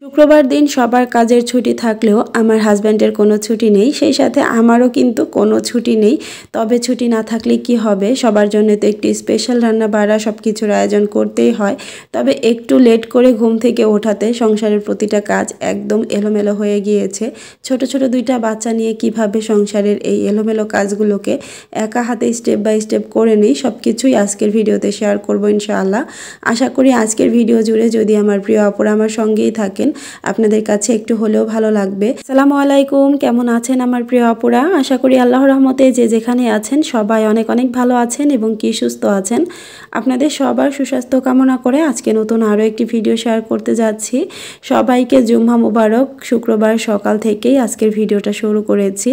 শুক্রবার দিন সবার কাজের ছুটি থাকলেও আমার হাজব্যান্ডের কোনো ছুটি নেই, সেই সাথে আমারও কিন্তু কোনো ছুটি নেই। তবে ছুটি না থাকলে কি হবে, সবার জন্য তো একটি স্পেশাল রান্না বাড়া সব কিছুর আয়োজন করতেই হয়। তবে একটু লেট করে ঘুম থেকে ওঠাতে সংসারের প্রতিটা কাজ একদম এলোমেলো হয়ে গিয়েছে। ছোট ছোট দুইটা বাচ্চা নিয়ে কিভাবে সংসারের এই এলোমেলো কাজগুলোকে একা হাতে স্টেপ বাই স্টেপ করে নিই, সব কিছুই আজকের ভিডিওতে শেয়ার করবো ইনশাআল্লাহ। আশা করি আজকের ভিডিও জুড়ে যদি আমার প্রিয় আপুরা আমার সঙ্গেই থাকেন আপনাদের কাছে একটু হলেও ভালো লাগবে। আসসালামু আলাইকুম, কেমন আছেন আমার প্রিয় আপুরা? আশা করি আল্লাহর রহমতে যে যেখানে আছেন সবাই অনেক অনেক ভালো আছেন এবং কি সুস্থ আছেন। আপনাদের সবার সুস্বাস্থ্য কামনা করে আজকে নতুন আরও একটি ভিডিও শেয়ার করতে যাচ্ছি। সবাইকে জুম্মা মুবারক। শুক্রবার সকাল থেকেই আজকের ভিডিওটা শুরু করেছি।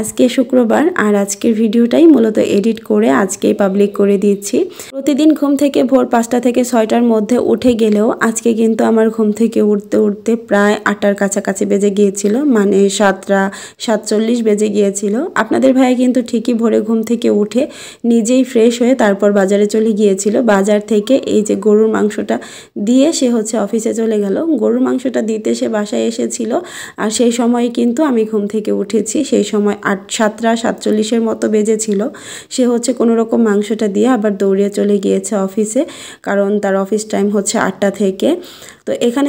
আজকে শুক্রবার আর আজকের ভিডিওটাই মূলত এডিট করে আজকেই পাবলিক করে দিচ্ছি। প্রতিদিন ঘুম থেকে ভোর 5টা থেকে 6টার মধ্যে উঠে গেলেও আজকে কিন্তু আমার ঘুম থেকে উঠতে উঠতে প্রায় 8টার কাছাকাছি বেজে গিয়েছিল, মানে 7:47 বেজে গিয়েছিল। আপনাদের ভাই কিন্তু ঠিকই ভোরে ঘুম থেকে উঠে নিজেই ফ্রেশ হয়ে তারপর বাজারে চলে গিয়েছিল। বাজার থেকে এই যে গরুর মাংসটা দিয়ে সে অফিসে চলে গেল। গরুর মাংসটা দিতে সে বাসায় এসেছিল আর সেই সময় কিন্তু আমি ঘুম থেকে উঠেছি। সেই সময় 7:47 মতো বেজেছিল। সে কোনো রকম মাংসটা দিয়ে আবার দৌড়িয়ে চলে গিয়েছে অফিসে, কারণ তার অফিস টাইম 8টা থেকে। তো এখানে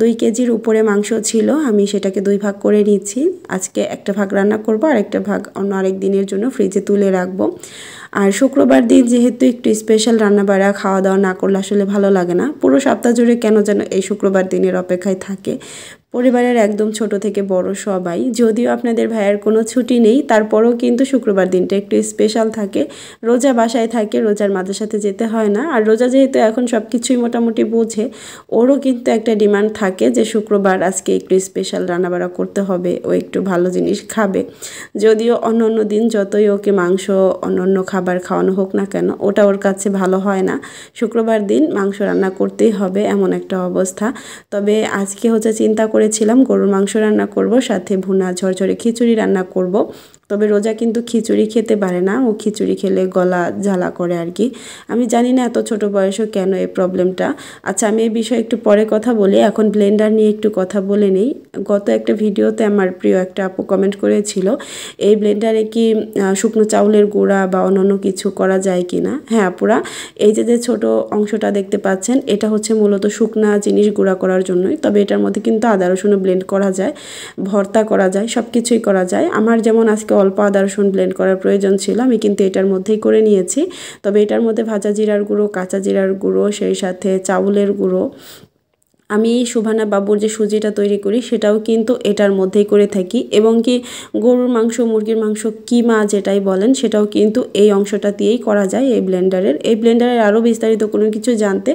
2 কেজির উপরে মাংস ছিল। আমি সেটাকে 2 ভাগ করে নিচ্ছি। আজকে একটা ভাগ রান্না করব আর একটা ভাগ অন্য আরেক দিনের জন্য ফ্রিজে তুলে রাখবো। আর শুক্রবার দিন যেহেতু একটু স্পেশাল রান্নাবাড়া খাওয়া দাওয়া না করলে আসলে ভালো লাগে না। পুরো সপ্তাহ জুড়ে কেন যেন এই শুক্রবার দিনের অপেক্ষায় থাকে পরিবারের একদম ছোট থেকে বড় সবাই। যদিও আপনাদের ভাইয়ের কোনো ছুটি নেই, তারপরেও কিন্তু শুক্রবার দিনটা একটু স্পেশাল থাকে। রোজা বাসায় থাকে, রোজার মাদ্রাসাতে যেতে হয় না। আর রোজা যেহেতু এখন সব কিছুই মোটামুটি বোঝে, ওরও কিন্তু একটা ডিমান্ড থাকে যে শুক্রবার আজকে একটু স্পেশাল রান্নাবাড়া করতে হবে, ও একটু ভালো জিনিস খাবে। যদিও অন্য অন্য দিন যতই ওকে মাংস অন্য খাবার খাওয়ানো হোক না কেন, ওটা ওর কাছে ভালো হয় না। শুক্রবার দিন মাংস রান্না করতেই হবে এমন একটা অবস্থা। তবে আজকে চিন্তা করেছিলাম গরুর মাংস রান্না করব, সাথে ভুনা ঝরঝরে খিচুড়ি রান্না করব। তবে রোজা কিন্তু খিচুড়ি খেতে পারে না, ও খিচুড়ি খেলে গলা জ্বালা করে আর কি। আমি জানি না এত ছোট বয়সে কেন এই প্রবলেমটা। আচ্ছা, আমি এই বিষয়ে একটু পরে কথা বলি, এখন ব্লেন্ডার নিয়ে একটু কথা বলে নেই। গত একটা ভিডিওতে আমার প্রিয় একটা আপু কমেন্ট করেছিল এই ব্লেন্ডারে কি শুকনো চাউলের গুঁড়া বা অন্যান্য কিছু করা যায় কি না। হ্যাঁ আপুরা, এই যে ছোট অংশটা দেখতে পাচ্ছেন, এটা মূলত শুকনা জিনিস গুঁড়া করার জন্যই। তবে এটার মধ্যে কিন্তু আদা রসুন ব্লেন্ড করা যায়, ভর্তা করা যায়, সব কিছুই করা যায়। আমার যেমন আজকে অল্প আদা রসুন ব্লেন্ড করার প্রয়োজন ছিল, আমি কিন্তু এটার মধ্যেই করে নিয়েছি। তবে এটার মধ্যে ভাজা জিরার গুঁড়ো, কাঁচা জিরার গুঁড়ো, সেই সাথে চাউলের গুঁড়ো, আমি সুভানা বাবুর যে সুজিটা তৈরি করি সেটাও কিন্তু এটার মধ্যেই করে থাকি। এবং কি গরুর মাংস, মুরগির মাংস, কিমা যেটাই বলেন, সেটাও কিন্তু এই অংশটা দিয়েই করা যায় এই ব্লেন্ডারের আরও বিস্তারিত কোনো কিছু জানতে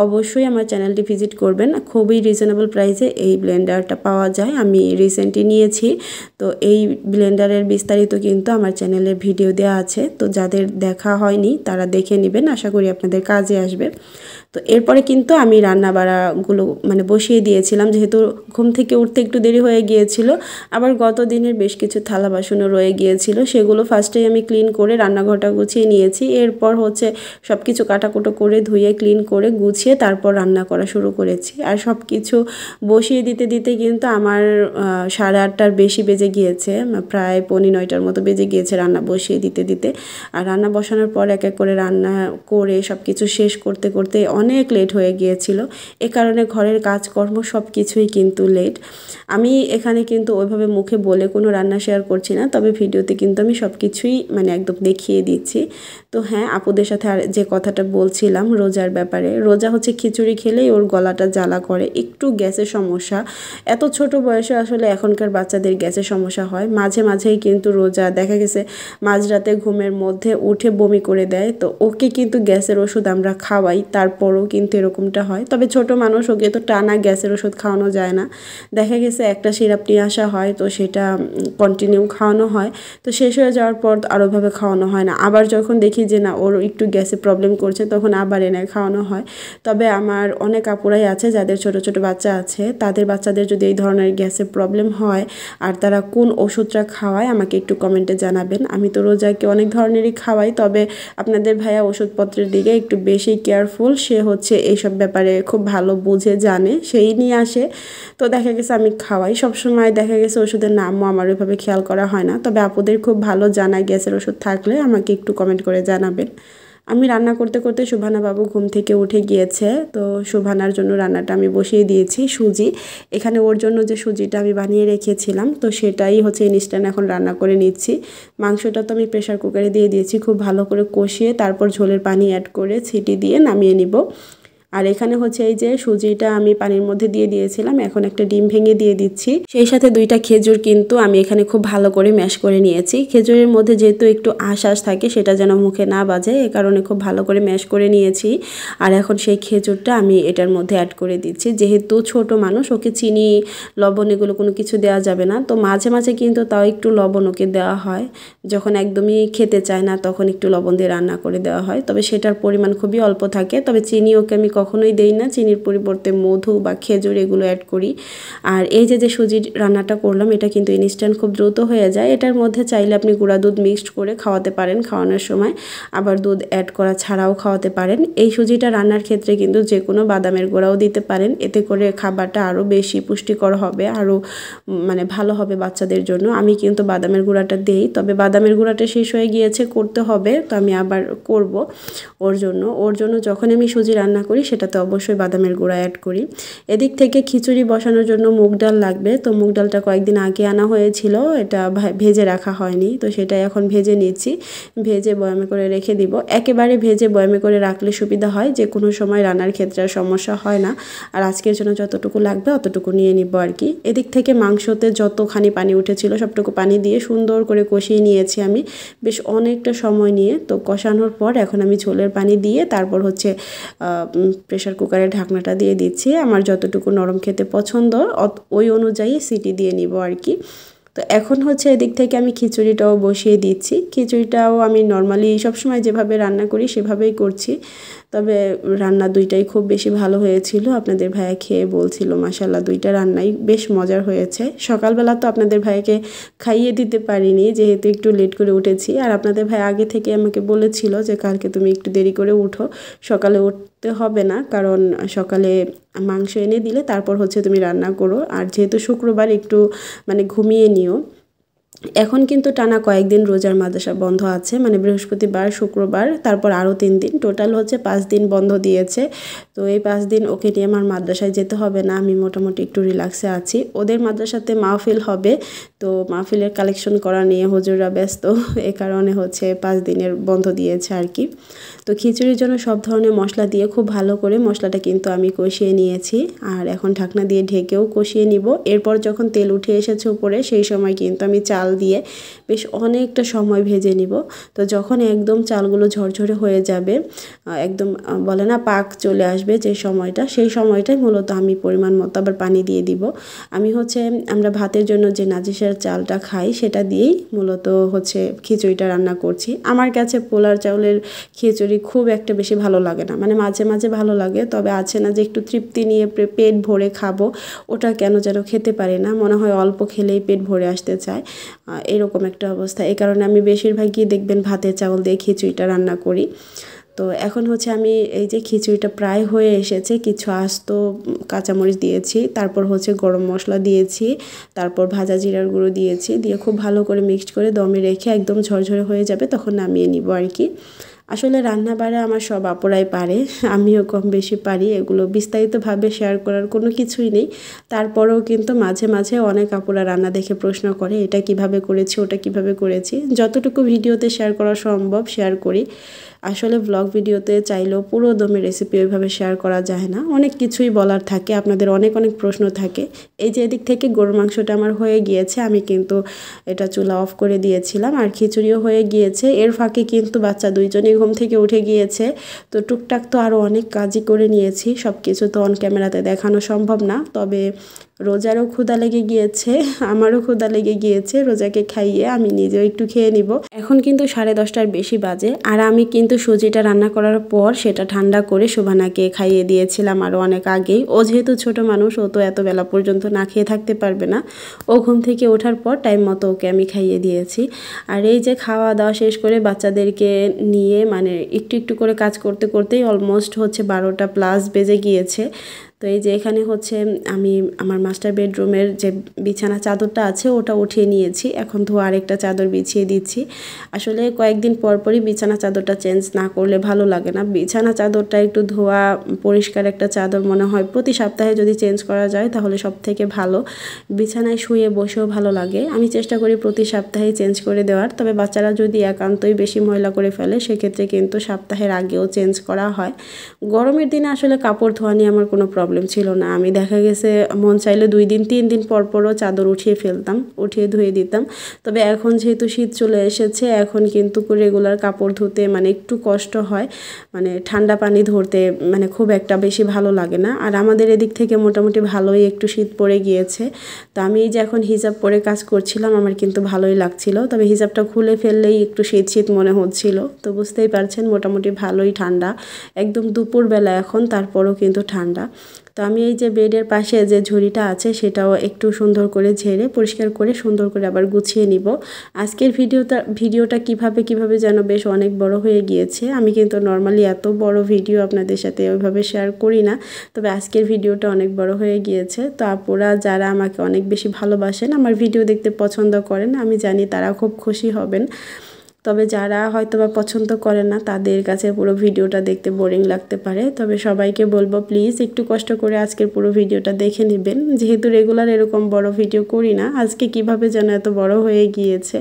অবশ্যই আমার চ্যানেলটি ভিজিট করবেন। খুবই রিজনেবল প্রাইসে এই ব্লেন্ডারটা পাওয়া যায়, আমি রিসেন্টলি নিয়েছি। তো এই ব্লেন্ডারের বিস্তারিত কিন্তু আমার চ্যানেলে ভিডিও দেওয়া আছে, তো যাদের দেখা হয়নি তারা দেখে নেবেন, আশা করি আপনাদের কাজে আসবে। তো এরপরে কিন্তু আমি রান্না বাড়াগুলো বসিয়ে দিয়েছিলাম, যেহেতু ঘুম থেকে উঠতে একটু দেরি হয়ে গিয়েছিল। আবার গত দিনের বেশ কিছু থালা বাসনও রয়ে গিয়েছিল, সেগুলো ফার্স্টেই আমি ক্লিন করে রান্নাঘরটা গুছিয়ে নিয়েছি। এরপর সব কিছু কাটাকুটো করে ধুয়ে ক্লিন করে গুছিয়ে তারপর রান্না করা শুরু করেছি। আর সব কিছু বসিয়ে দিতে দিতে কিন্তু আমার 8:30টার বেশি বেজে গিয়েছে, প্রায় 8:45টার মতো বেজে গিয়েছে রান্না বসিয়ে দিতে দিতে। আর রান্না বসানোর পর এক এক করে রান্না করে সব কিছু শেষ করতে করতে অনেক লেট হয়ে গিয়েছিল। এ কারণে ঘরের কাজকর্ম সব কিছুই কিন্তু লেট। আমি এখানে কিন্তু ওইভাবে মুখে বলে কোনো রান্না শেয়ার করছি না, তবে ভিডিওতে কিন্তু আমি সব কিছুই একদম দেখিয়ে দিচ্ছি। তো হ্যাঁ, আপুদের সাথে আর যে কথাটা বলছিলাম রোজার ব্যাপারে, রোজা খিচুড়ি খেলেই ওর গলাটা জ্বালা করে, একটু গ্যাসের সমস্যা। এত ছোট বয়সে আসলে এখনকার বাচ্চাদের গ্যাসের সমস্যা হয়। মাঝে মাঝেই কিন্তু রোজা দেখা গেছে মাঝরাতে ঘুমের মধ্যে উঠে বমি করে দেয়। তো ওকে কিন্তু গ্যাসের ওষুধ আমরা খাওয়াই, তারপরও কিন্তু এরকমটা হয়। তবে ছোট মানুষ, ওকে তো টানা গ্যাসের ওষুধ খাওয়ানো যায় না। দেখা গেছে একটা সিরাপ নিয়ে আসা হয়, তো সেটা কন্টিনিউ খাওয়ানো হয়। তো শেষ হয়ে যাওয়ার পর আরোভাবে খাওয়ানো হয় না। আবার যখন দেখি যে না ওর একটু গ্যাসে প্রবলেম করছে তখন আবার এনে খাওয়ানো হয়। তবে আমার অনেক আপুরাই আছে যাদের ছোট ছোট বাচ্চা আছে, তাদের বাচ্চাদের যদি এই ধরনের গ্যাসের প্রবলেম হয় আর তারা কোন ওষুধটা খাওয়ায় আমাকে একটু কমেন্টে জানাবেন। আমি তো রোজাকে অনেক ধরনেরই খাওয়াই, তবে আপনাদের ভাইয়া ওষুধপত্রের দিকে একটু বেশি কেয়ারফুল। সে হচ্ছে এইসব ব্যাপারে খুব ভালো বুঝে জানে, সেই নিয়ে আসে। তো দেখা গেছে আমি খাওয়াই সবসময়, দেখা গেছে ওষুধের নামও আমার ওইভাবে খেয়াল করা হয় না। তবে আপুদের খুব ভালো জানায় গ্যাসের ওষুধ থাকলে আমাকে একটু কমেন্ট করে জানাবেন। আমি রান্না করতে করতে সুভানা বাবু ঘুম থেকে উঠে গিয়েছে, তো সুভানার জন্য রান্নাটা আমি বসিয়ে দিয়েছি। সুজি এখানে ওর জন্য যে সুজিটা আমি বানিয়ে রেখেছিলাম তো সেটাই হচ্ছে ইনস্ট্যান্ট এখন রান্না করে নিচ্ছি। মাংসটা তো আমি প্রেশার কুকারে দিয়ে দিয়েছি, খুব ভালো করে কষিয়ে তারপর ঝোলের পানি অ্যাড করে সিটি দিয়ে নামিয়ে নিব। আর এখানে হচ্ছে এই যে সুজিটা আমি পানির মধ্যে দিয়ে দিয়েছিলাম, এখন একটা ডিম ভেঙে দিয়ে দিচ্ছি। সেই সাথে 2টা খেজুর কিন্তু আমি এখানে খুব ভালো করে ম্যাশ করে নিয়েছি। খেজুরের মধ্যে যেহেতু একটু আঁশ থাকে সেটা যেন মুখে না বাজে, এ কারণে খুব ভালো করে ম্যাশ করে নিয়েছি। আর এখন সেই খেজুরটা আমি এটার মধ্যে অ্যাড করে দিচ্ছি। যেহেতু ছোট মানুষ, ওকে চিনি লবণ এগুলো কোনো কিছু দেওয়া যাবে না, তো মাঝে মাঝে কিন্তু তাও একটু লবণ ওকে দেওয়া হয়। যখন একদমই খেতে চায় না তখন একটু লবণ দিয়ে রান্না করে দেওয়া হয়, তবে সেটার পরিমাণ খুবই অল্প থাকে। তবে চিনি ওকে আমি কখনোই দেই না, চিনির পরিবর্তে মধু বা খেজুর এগুলো অ্যাড করি। আর এই যে সুজির রান্নাটা করলাম এটা কিন্তু ইনস্ট্যান্ট খুব দ্রুত হয়ে যায়। এটার মধ্যে চাইলে আপনি গুঁড়া দুধ মিক্সড করে খাওয়াতে পারেন খাওয়ানোর সময়, আবার দুধ অ্যাড করা ছাড়াও খাওয়াতে পারেন। এই সুজিটা রান্নার ক্ষেত্রে কিন্তু যে কোনো বাদামের গুঁড়াও দিতে পারেন, এতে করে খাবারটা আরও বেশি পুষ্টিকর হবে, আরও মানে ভালো হবে বাচ্চাদের জন্য। আমি কিন্তু বাদামের গুঁড়াটা দেই, তবে বাদামের গুঁড়াটা শেষ হয়ে গিয়েছে, করতে হবে, তো আমি আবার করব ওর জন্য যখন আমি সুজি রান্না করি সেটাতে অবশ্যই বাদামের গুঁড়া অ্যাড করি। এদিক থেকে খিচুড়ি বসানোর জন্য মুগ ডাল লাগবে, তো মুগ ডালটা কয়েকদিন আগে আনা হয়েছিল, এটা ভেজে রাখা হয়নি, তো সেটাই এখন ভেজে নিচ্ছি। ভেজে বয়ামে করে রেখে দিব। একেবারে ভেজে বয়ামে করে রাখলে সুবিধা হয়, যে কোনো সময় রান্নার ক্ষেত্রে আর সমস্যা হয় না। আর আজকের জন্য যতটুকু লাগবে অতটুকু নিয়ে নিব আর কি। এদিক থেকে মাংসতে যতখানি পানি উঠেছিল সবটুকু পানি দিয়ে সুন্দর করে কষিয়ে নিয়েছি আমি বেশ অনেকটা সময় নিয়ে। তো কষানোর পর এখন আমি ঝোলের পানি দিয়ে তারপর হচ্ছে প্রেশার কুকারের ঢাকনাটা দিয়ে দিচ্ছি। আমার যতটুকু নরম খেতে পছন্দ ওই অনুযায়ী সিটি দিয়ে নিব আর কি। তো এখন হচ্ছে এদিক থেকে আমি খিচুড়িটাও বসিয়ে দিচ্ছি। খিচুড়িটাও আমি নর্মালি সবসময় যেভাবে রান্না করি সেভাবেই করছি, তবে রান্না দুইটাই খুব বেশি ভালো হয়েছিল। আপনাদের ভাইয়া খেয়ে বলছিল মাশাআল্লাহ 2টা রান্নাই বেশ মজার হয়েছে। সকালবেলা তো আপনাদের ভাইয়াকে খাইয়ে দিতে পারিনি যেহেতু একটু লেট করে উঠেছি, আর আপনাদের ভাই আগে থেকে আমাকে বলেছিল যে কালকে তুমি একটু দেরি করে উঠো, সকালে উঠতে হবে না, কারণ সকালে মাংস এনে দিলে তারপর হচ্ছে তুমি রান্না করো, আর যেহেতু শুক্রবার একটু মানে ঘুমিয়ে নিও। এখন কিন্তু টানা কয়েকদিন রোজার মাদ্রাসা বন্ধ আছে, মানে বৃহস্পতিবার শুক্রবার তারপর আরও 3 দিন, টোটাল হচ্ছে 5 দিন বন্ধ দিয়েছে। তো এই 5 দিন ওকে নিয়ে আমার মাদ্রাসায় যেতে হবে না, আমি মোটামুটি একটু রিল্যাক্সে আছি। ওদের মাদ্রাসাতে মাহফিল হবে, তো মাহফিলের কালেকশন করা নিয়ে হুজুররা ব্যস্ত, এ কারণে হচ্ছে 5 দিনের বন্ধ দিয়েছে আর কি। তো খিচুড়ির জন্য সব ধরনের মশলা দিয়ে খুব ভালো করে মশলাটা কিন্তু আমি কষিয়ে নিয়েছি, আর এখন ঢাকনা দিয়ে ঢেকেও কষিয়ে নিব। এরপর যখন তেল উঠে এসেছে উপরে সেই সময় কিন্তু আমি চাল দিয়ে বেশ অনেকটা সময় ভেজে নিব। তো যখন একদম চালগুলো ঝরঝরে হয়ে যাবে, একদম বলে না পাক চলে আসবে যে সময়টা, সেই সময়টাই মূলত আমি পরিমাণ মতো আবার পানি দিয়ে দিব। আমি হচ্ছে আমরা ভাতের জন্য যে নাজিসের চালটা খাই সেটা দিয়েই মূলত হচ্ছে খিচুড়িটা রান্না করছি। আমার কাছে পোলার চাউলের খিচুড়ি খুব একটা বেশি ভালো লাগে না, মানে মাঝে মাঝে ভালো লাগে, তবে আছে না যে একটু তৃপ্তি নিয়ে পেট ভরে খাবো, ওটা কেন যেন খেতে পারি না, মনে হয় অল্প খেলেই পেট ভরে আসতে চায়, এরকম একটা অবস্থা। এই কারণে আমি বেশিরভাগই দেখবেন ভাতের চাউল দিয়ে খিচুড়িটা রান্না করি। তো এখন হচ্ছে আমি এই যে খিচুড়িটা প্রায় হয়ে এসেছে, কিছু আস্ত কাঁচামরিচ দিয়েছি, তারপর হচ্ছে গরম মশলা দিয়েছি, তারপর ভাজা জিরার গুঁড়ো দিয়েছি, দিয়ে খুব ভালো করে মিক্সড করে দমে রেখে একদম ঝরঝরে হয়ে যাবে তখন নামিয়ে নিব আর কি। আসলে রান্না বাড়া আমার সব আপুরাই পারে, আমিও কম বেশি পারি, এগুলো বিস্তারিতভাবে শেয়ার করার কোনো কিছুই নেই। তারপরেও কিন্তু মাঝে মাঝে অনেক আপুরা রান্না দেখে প্রশ্ন করে এটা কিভাবে করেছি ওটা কিভাবে করেছি, যতটুকু ভিডিওতে শেয়ার করা সম্ভব শেয়ার করি। আসলে ব্লগ ভিডিওতে চাইলেও পুরো দমে রেসিপি ওইভাবে শেয়ার করা যায় না, অনেক কিছুই বলার থাকে, আপনাদের অনেক অনেক প্রশ্ন থাকে। এই যে এদিক থেকে গরুর মাংসটা আমার হয়ে গিয়েছে, আমি কিন্তু এটা চুলা অফ করে দিয়েছিলাম, আর খিচুড়িও হয়ে গিয়েছে। এর ফাঁকে কিন্তু বাচ্চা দুইজনই ঘুম থেকে উঠে গিয়েছে, তো টুকটাক তো আরও অনেক কাজই করে নিয়েছি, সব কিছু তো অন ক্যামেরাতে দেখানো সম্ভব না, তবে রোজারও ক্ষুধা লেগে গিয়েছে, আমারও ক্ষুধা লেগে গিয়েছে। রোজাকে খাইয়ে আমি নিজেও একটু খেয়ে নিব। এখন কিন্তু 10:30টার বেশি বাজে, আর আমি কিন্তু সুজিটা রান্না করার পর সেটা ঠান্ডা করে শোভানাকে খাইয়ে দিয়েছিলাম আরও অনেক আগেই। ও যেহেতু ছোট মানুষ, ও তো এত বেলা পর্যন্ত না খেয়ে থাকতে পারবে না। ও ঘুম থেকে ওঠার পর টাইম মতো ওকে আমি খাইয়ে দিয়েছি। আর এই যে খাওয়া দাওয়া শেষ করে বাচ্চাদেরকে নিয়ে মানে একটু একটু করে কাজ করতে করতেই অলমোস্ট হচ্ছে 12টা প্লাস বেজে গিয়েছে। তো এই যে এখানে হচ্ছে আমি আমার মাস্টার বেডরুমের যে বিছানা চাদরটা আছে ওটা উঠিয়ে নিয়েছি। এখন ধোয়া আরেকটা চাদর বিছিয়ে দিচ্ছি। আসলে কয়েকদিন পর পরই বিছানা চাদরটা চেঞ্জ না করলে ভালো লাগে না। বিছানা চাদরটা একটু ধোয়া পরিষ্কার একটা চাদর মনে হয় প্রতি সপ্তাহে যদি চেঞ্জ করা যায় তাহলে সব থেকে ভালো। বিছানায় শুয়ে বসেও ভালো লাগে। আমি চেষ্টা করি প্রতি সপ্তাহে চেঞ্জ করে দেওয়ার। তবে বাচ্চারা যদি একান্তই বেশি ময়লা করে ফেলে সেক্ষেত্রে কিন্তু সপ্তাহের আগেও চেঞ্জ করা হয়। গরমের দিনে আসলে কাপড় ধোয়া নিয়ে আমার কোনো প্রবলেম ছিল না। আমি দেখা গেছে মন চাইলে 2 দিন 3 দিন পর পরও চাদর উঠিয়ে ফেলতাম, উঠিয়ে ধুয়ে দিতাম। তবে এখন যেহেতু শীত চলে এসেছে, এখন কিন্তু রেগুলার কাপড় ধুতে মানে একটু কষ্ট হয়। মানে ঠান্ডা পানি ধরতে মানে খুব একটা বেশি ভালো লাগে না। আর আমাদের এদিক থেকে মোটামুটি ভালোই একটু শীত পড়ে গিয়েছে। তো আমি যে এখন হিজাব পরে কাজ করছিলাম আমার কিন্তু ভালোই লাগছিল। তবে হিজাবটা খুলে ফেললেই একটু শীত শীত মনে হচ্ছিল। তো বুঝতেই পারছেন মোটামুটি ভালোই ঠান্ডা, একদম দুপুরবেলা এখন, তারপরও কিন্তু ঠান্ডা। তো আমি এই যে বেডের পাশে যে ঝুড়িটা আছে সেটাও একটু সুন্দর করে ঝেড়ে পরিষ্কার করে সুন্দর করে আবার গুছিয়ে নিব। আজকের ভিডিওটা কিভাবে যেন বেশ অনেক বড় হয়ে গিয়েছে। আমি কিন্তু নর্মালি এত বড় ভিডিও আপনাদের সাথে ওইভাবে শেয়ার করি না। তবে আজকের ভিডিওটা অনেক বড় হয়ে গিয়েছে। তো আপুরা যারা আমাকে অনেক বেশি ভালোবাসেন, আমার ভিডিও দেখতে পছন্দ করেন, আমি জানি তারা খুব খুশি হবেন। তবে যারা হয়তোবা পছন্দ করে না তাদের কাছে পুরো ভিডিওটা দেখতে বোরিং লাগতে পারে। তবে সবাইকে বলবো প্লিজ একটু কষ্ট করে আজকের পুরো ভিডিওটা দেখে নেবেন। যেহেতু রেগুলার এরকম বড় ভিডিও করি না, আজকে কিভাবে যেন এত বড় হয়ে গিয়েছে।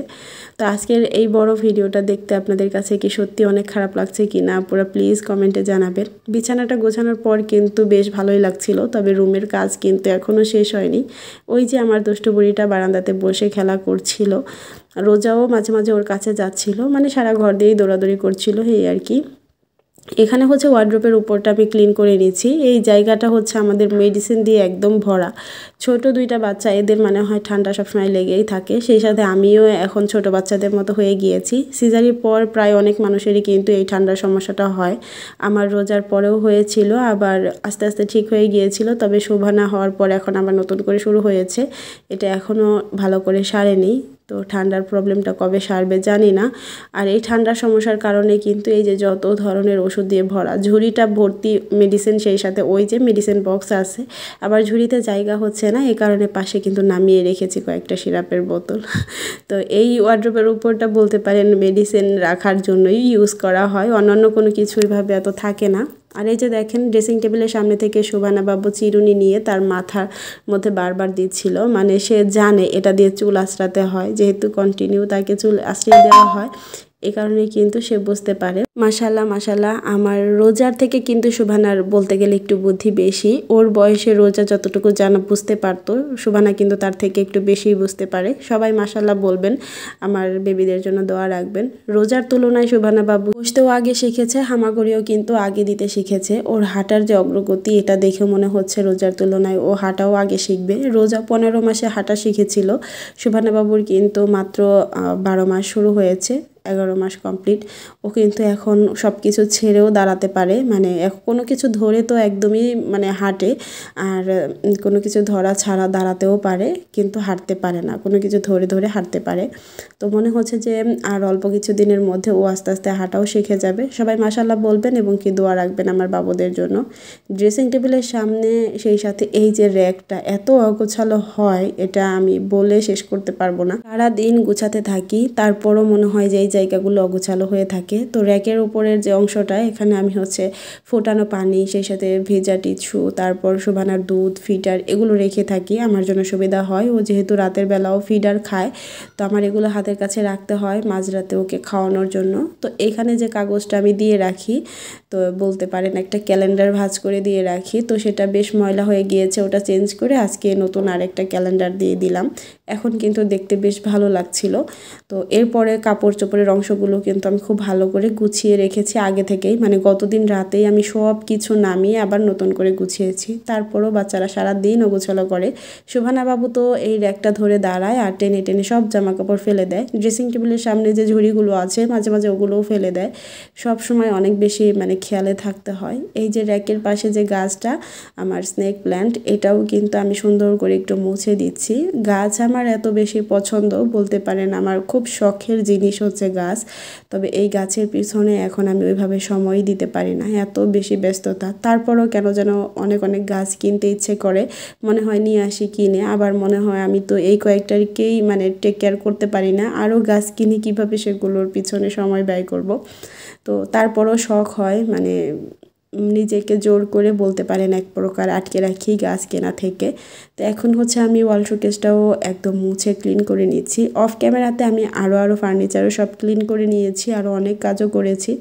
তো আজকের এই বড় ভিডিওটা দেখতে আপনাদের কাছে কি সত্যি অনেক খারাপ লাগছে কি না পুরো প্লিজ কমেন্টে জানাবেন। বিছানাটা গোছানোর পর কিন্তু বেশ ভালোই লাগছিল। তবে রুমের কাজ কিন্তু এখনও শেষ হয়নি। ওই যে আমার দুষ্টু বুড়িটা বারান্দাতে বসে খেলা করছিল। রোজাও মাঝে মাঝে ওর কাছে যাচ্ছিল, মানে সারা ঘর দিয়েই দৌড়াদৌড়ি করছিল, এই আর কি। এখানে হচ্ছে ওয়ার্ড্রোপের উপরটা আমি ক্লিন করে নিয়েছি। এই জায়গাটা হচ্ছে আমাদের মেডিসিন দিয়ে একদম ভরা। ছোট 2টা বাচ্চা, এদের মানে হয় ঠান্ডা সবসময় লেগেই থাকে। সেই সাথে আমিও এখন ছোট বাচ্চাদের মতো হয়ে গিয়েছি। সিজারির পর প্রায় অনেক মানুষেরই কিন্তু এই ঠান্ডার সমস্যাটা হয়। আমার রোজার পরেও হয়েছিল, আবার আস্তে আস্তে ঠিক হয়ে গিয়েছিল। তবে শোভানা হওয়ার পর এখন আবার নতুন করে শুরু হয়েছে। এটা এখনও ভালো করে সারেনি। তো ঠান্ডার প্রবলেমটা কবে সারবে জানি না। আর এই ঠান্ডার সমস্যার কারণে কিন্তু এই যে যত ধরনের ওষুধ দিয়ে ভরা ঝুড়িটা ভর্তি মেডিসিন, সেই সাথে ওই যে মেডিসিন বক্স আছে। আবার ঝুড়িতে জায়গা হচ্ছে না, এই কারণে পাশে কিন্তু নামিয়ে রেখেছি কয়েকটা সিরাপের বোতল। তো এই ওয়ার্ড্রোবের উপরটা বলতে পারেন মেডিসিন রাখার জন্যই ইউজ করা হয়, অন্যান্য কোনো কিছু এভাবে এত থাকে না। আর এই যে দেখেন ড্রেসিং টেবিলের সামনে থেকে শোভানা বাবু চিরুনি নিয়ে তার মাথার মধ্যে বারবার দিচ্ছিল। মানে সে জানে এটা দিয়ে চুল আঁচড়াতে হয়, যেহেতু কন্টিনিউ তাকে চুল আঁচড়িয়ে দেওয়া হয়, এই কারণে কিন্তু সে বুঝতে পারে। মাশাল্লাহ মাশাল্লাহ, আমার রোজার থেকে কিন্তু শোভানার বলতে গেলে একটু বুদ্ধি বেশি। ওর বয়সে রোজা যতটুকু জানা বুঝতে পারতো, শোভানা কিন্তু তার থেকে একটু বেশি বুঝতে পারে। সবাই মাশাল্লাহ বলবেন, আমার বেবিদের জন্য দোয়া রাখবেন। রোজার তুলনায় শোভানা বাবু বসতেও আগে শিখেছে, হামাগুড়িও কিন্তু আগে দিতে শিখেছে। ওর হাঁটার যে অগ্রগতি এটা দেখে মনে হচ্ছে রোজার তুলনায় ও হাঁটাও আগে শিখবে। রোজা 15 মাসে হাঁটা শিখেছিল, শোভানা বাবুর কিন্তু মাত্র 12 মাস শুরু হয়েছে, 11 মাস কমপ্লিট। ও কিন্তু এখন সব কিছু ছেড়েও দাঁড়াতে পারে, মানে কোনো কিছু ধরে তো একদমই মানে হাঁটে, আর কোনো কিছু ধরা ছাড়া দাঁড়াতেও পারে, কিন্তু হাঁটতে পারে না, কোনো কিছু ধরে ধরে হাঁটতে পারে। তো মনে হচ্ছে যে আর অল্প কিছু দিনের মধ্যে ও আস্তে আস্তে হাঁটাও শিখে যাবে। সবাই মাশাল্লাহ বলবেন এবং কি দোয়া রাখবেন আমার বাবুদের জন্য। ড্রেসিং টেবিলের সামনে সেই সাথে এই যে র্যাকটা এত অগোছালো হয়, এটা আমি বলে শেষ করতে পারবো না। সারাদিন গুছাতে থাকি, তারপরও মনে হয় যে এই জায়গাগুলো অগোছালো হয়ে থাকে। তো র্যাকের উপরের যে অংশটা, এখানে আমি হচ্ছে ফোটানো পানি, সেই সাথে ভেজা টিস্যু, তারপর শোভানার দুধ, ফিডার এগুলো রেখে থাকি। আমার জন্য সুবিধা হয়, ও যেহেতু রাতের বেলাও ফিডার খায়, তো আমার এগুলো হাতের কাছে রাখতে হয় মাঝরাতে ওকে খাওয়ানোর জন্য। তো এখানে যে কাগজটা আমি দিয়ে রাখি, তো তো বলতে পারেন একটা ক্যালেন্ডার ভাঁজ করে দিয়ে রাখি, তো সেটা বেশ ময়লা হয়ে গিয়েছে, ওটা চেঞ্জ করে আজকে নতুন আরেকটা ক্যালেন্ডার দিয়ে দিলাম। এখন কিন্তু দেখতে বেশ ভালো লাগছিল। তো এরপরে কাপড় চোপড়ের অংশগুলো কিন্তু আমি খুব ভালো করে গুছিয়ে রেখেছি আগে থেকেই, মানে গতদিন রাতেই আমি সব কিছু নামিয়ে আবার নতুন করে গুছিয়েছি। তারপরও বাচ্চারা সারাদিন অগোছালো করে। শোভানা বাবু তো এই র্যাকটা ধরে দাঁড়ায় আর টেনে টেনে সব জামা কাপড় ফেলে দেয়। ড্রেসিং টেবিলের সামনে যে ঝুড়িগুলো আছে মাঝে মাঝে ওগুলোও ফেলে দেয়। সব সময় অনেক বেশি মানে খেয়ালে থাকতে হয়। এই যে র্যাকের পাশে যে গাছটা আমার স্নেক প্ল্যান্ট, এটাও কিন্তু আমি সুন্দর করে একটু মুছে দিচ্ছি। গাছ আমার এত বেশি পছন্দ, বলতে পারেন আমার খুব শখের জিনিস হচ্ছে গাছ। তবে এই গাছের পিছনে এখন আমি ওইভাবে সময় দিতে পারি না, এত বেশি ব্যস্ততা। তারপরও কেন যেন অনেক অনেক গাছ কিনতে ইচ্ছে করে, মনে হয় নিয়ে আসি কিনে, আবার মনে হয় আমি তো এই কয়েকটাকেই মানে টেক কেয়ার করতে পারি না, আরও গাছ কিনে কীভাবে সেগুলোর পিছনে সময় ব্যয় করব। তো তারপরও শখ হয়, মানে নিজেকে জোর করে বলতে পারেন এক প্রকার আটকে রাখি গাছ কেনা থেকে। তো এখন হচ্ছে আমি ওয়াল শোকেসটাও একদম মুছে ক্লিন করে নিচ্ছি। অফ ক্যামেরাতে আমি আরও ফার্নিচারও সব ক্লিন করে নিয়েছি, আরও অনেক কাজও করেছি।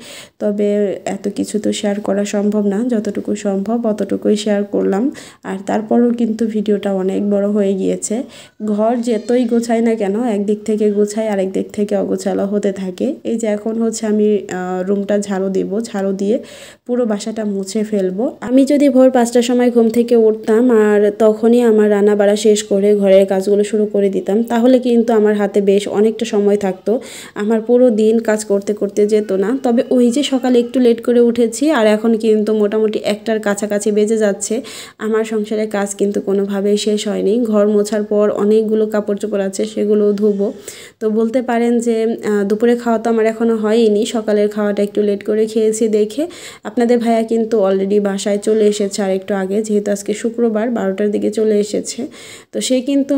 তবে এত কিছু তো শেয়ার করা সম্ভব না, যতটুকু সম্ভব অতটুকুই শেয়ার করলাম। আর তারপরও কিন্তু ভিডিওটা অনেক বড় হয়ে গিয়েছে। ঘর যতই গোছাই না কেন, একদিক থেকে গোছাই আরেক দিক থেকে অগোছালো হতে থাকে। এই যে এখন হচ্ছে আমি রুমটা ঝাড়ু দিব, ঝাড়ু দিয়ে পুরো বাসাটা মুছে ফেলবো। আমি যদি ভোর 5টার সময় ঘুম থেকে উঠতাম আর তখনই আমার রান্না বাড়া শেষ করে ঘরের কাজগুলো শুরু করে দিতাম, তাহলে কিন্তু আমার হাতে বেশ অনেকটা সময় থাকতো, আমার পুরো দিন কাজ করতে করতে যেত না। তবে ওই যে সকালে একটু লেট করে উঠেছি আর এখন কিন্তু মোটামুটি 1টার কাছাকাছি বেজে যাচ্ছে, আমার সংসারের কাজ কিন্তু কোনোভাবেই শেষ হয়নি। ঘর মোছার পর অনেকগুলো কাপড় চোপড় আছে, সেগুলো ধুবো। তো বলতে পারেন যে দুপুরে খাওয়া তো আমার এখনও হয়নি, সকালের খাওয়াটা একটু লেট করে খেয়েছি দেখে। আপনাদের ভাইয়া কিন্তু অলরেডি বাসায় চলে এসেছে আর একটু আগে, যেহেতু আজকে শুক্রবার 12টার দিকে চলে এসেছে। তো সে কিন্তু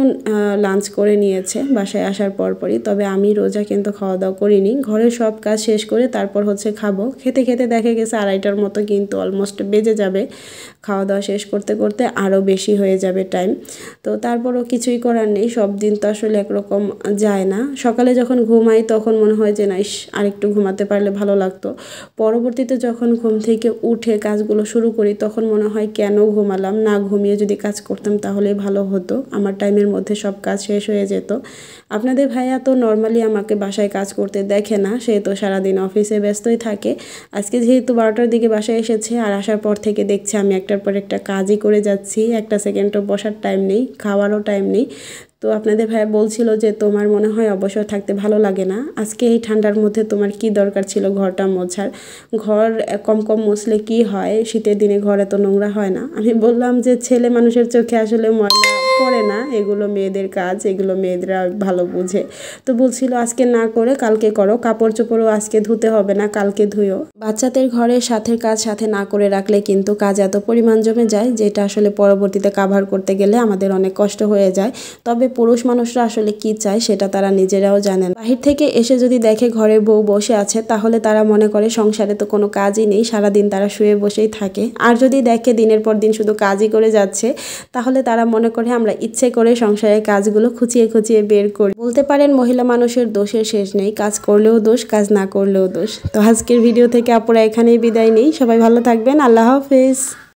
লাঞ্চ করে নিয়েছে বাসায় আসার পরপরই। তবে আমি রোজা কিন্তু খাওয়া দাওয়া করিনি, ঘরের সব কাজ শেষ করে তারপর হচ্ছে খাবো। খেতে খেতে দেখা গেছে 2:30টার মতো কিন্তু অলমোস্ট বেজে যাবে, খাওয়া দাওয়া শেষ করতে করতে আরও বেশি হয়ে যাবে টাইম। তো তারপরও কিছুই করার নেই, সব দিন তো আসলে একরকম যায় না। সকালে যখন ঘুমাই তখন মনে হয় যে না, আরেকটু ঘুমাতে পারলে ভালো লাগতো। পরবর্তীতে যখন ঘুম থেকে উঠে কাজগুলো শুরু করি তখন মনে হয় কেন ঘুমালাম, না ঘুমিয়ে যদি কাজ করতাম তাহলে ভালো হতো, আমার টাইমের মধ্যে সব কাজ শেষ হয়ে যেত। আপনাদের ভাইয়া তো নর্মালি আমাকে বাসায় কাজ করতে দেখে না, সে তো সারাদিন অফিসে ব্যস্তই থাকে। আজকে যেহেতু 12টার দিকে বাসায় এসেছে আর আসার পর থেকে দেখছে আমি একটার পর একটা কাজই করে যাচ্ছি, একটা সেকেন্ডও বসার টাইম নেই, খাওয়ারও টাইম নেই। তো আপনাদের ভাইয়া বলছিল যে তোমার মনে হয় অবসর থাকতে ভালো লাগে না, আজকে এই ঠান্ডার মধ্যে তোমার কি দরকার ছিল ঘরটা মোছার, ঘর কম কম মুছলে কি হয়, শীতের দিনে ঘর এত নোংরা হয় না। আমি বললাম যে ছেলে মানুষের চোখে আসলে ময়লা পড়ে না, এগুলো মেয়েদের কাজ, এগুলো মেয়েদেরা ভালো বুঝে। তো বলছিল আজকে না করে কালকে করো, কাপড় চোপড়ও আজকে ধুতে হবে না, কালকে ধুয়ো। বাচ্চাদের ঘরের সাথের কাজ সাথে না করে রাখলে কিন্তু কাজ এত পরিমাণ জমে যায় যেটা আসলে পরবর্তীতে কাভার করতে গেলে আমাদের অনেক কষ্ট হয়ে যায়। তবে পুরুষ মানুষরা আসলে কি চায় সেটা তারা নিজেরাও জানেন। বাহির থেকে এসে যদি দেখে ঘরে বউ বসে আছে তাহলে তারা মনে করে সংসারে তো কোনো কাজই নেই, সারাদিন তারা শুয়ে বসেই থাকে। আর যদি দেখে দিনের পর দিন শুধু কাজই করে যাচ্ছে তাহলে তারা মনে করে আমরা ইচ্ছে করে সংসারের কাজগুলো খুঁচিয়ে খুঁচিয়ে বের করি। বলতে পারেন মহিলা মানুষের দোষের শেষ নেই, কাজ করলেও দোষ, কাজ না করলেও দোষ। তো আজকের ভিডিও থেকে আপুরা এখানেই বিদায় নেই, সবাই ভালো থাকবেন, আল্লাহ হাফেজ।